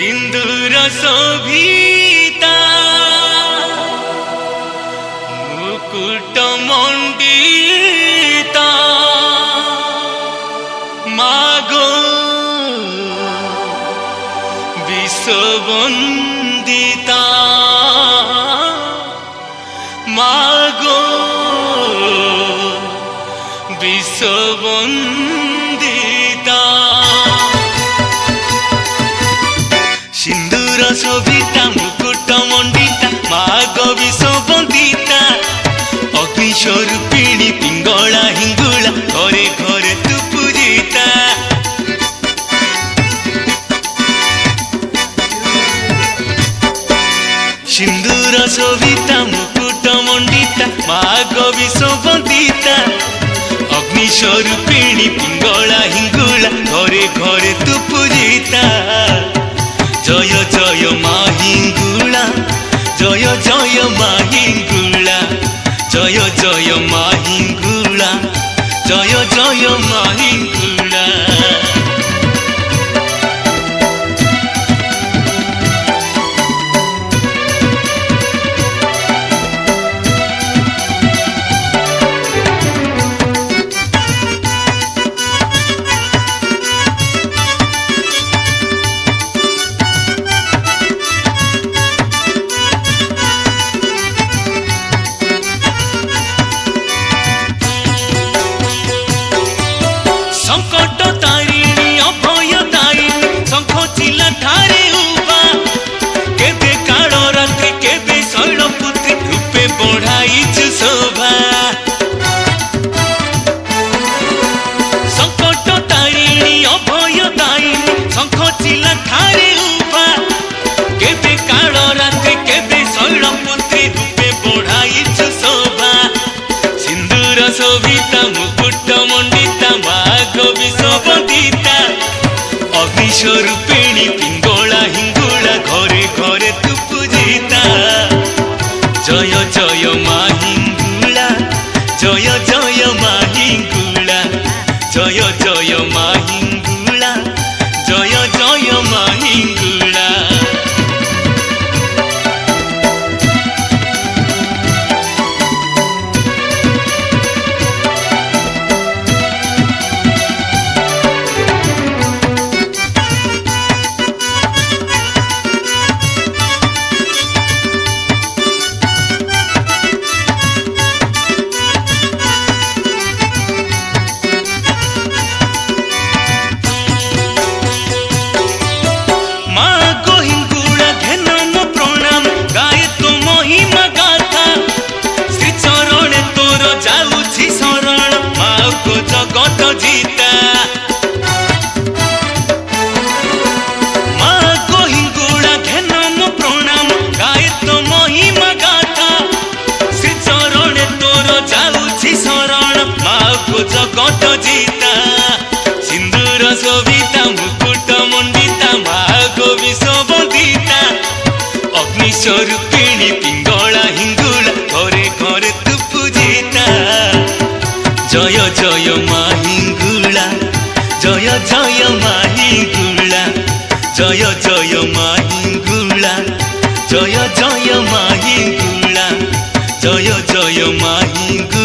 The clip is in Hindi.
सिंदूर शोभिता मुकुट मंडिता मागो विश्ववंदिता मागो विश्ववंदिता सिंदूर शोभिता मुकुट मंडिता मागो विश्ववंदिता अग्निस्वरूपिणी पिंगला हिंगुला घरे घरे तू पूजिता सिंदूर शोभिता मुकुट मंडिता मागो विश्ववंदिता अग्निस्वरूपिणी पिंगला हिंगुला घरे घरे तू पूजिता जय जय माहिंगुला जय जय माहिंगुला जय जय माहिंगुला जय जय माहिंगुला संकट तारिणी अभय दायिनी शंख चिला ठारे उबा केबे काल रात्रि केबे शैलपुत्री रूपे बढ़ाईछु शोभा संकट तारिणी अभय दायिनी शंख चिला ठारे उबा केबे काल रात्रि केबे शैलपुत्री रूपे बढ़ाईछु शोभा सिंदूर शोभिता मुकुट मंडिता मागो विश्ववंदिता अग्निस्वरूपिणी पिंगला हिंगुला घरे घरे तू पूजिता जय जय माहिंगुला जय जय माहिंगुला जय जय माहिंगुला जय जय माहिंगुला जगत जीता माँ को हिंगुड़ा घेनम प्रणाम गाए तो महिमा गाथा श्री चरण तोर जाऊछि शरण माँ को जगत जीता सिंदूर शोभिता मुकुट मंडिता माँ को विश्ववंदिता अग्निस्वरूपिणी पिंगला हिंगुला घरे घरे तू पूजिता जय जय माहिंगुला जय जय माहिंगुला जय जय माहिंगुला जय जय माहिंगुला जय जय माहिंगुला।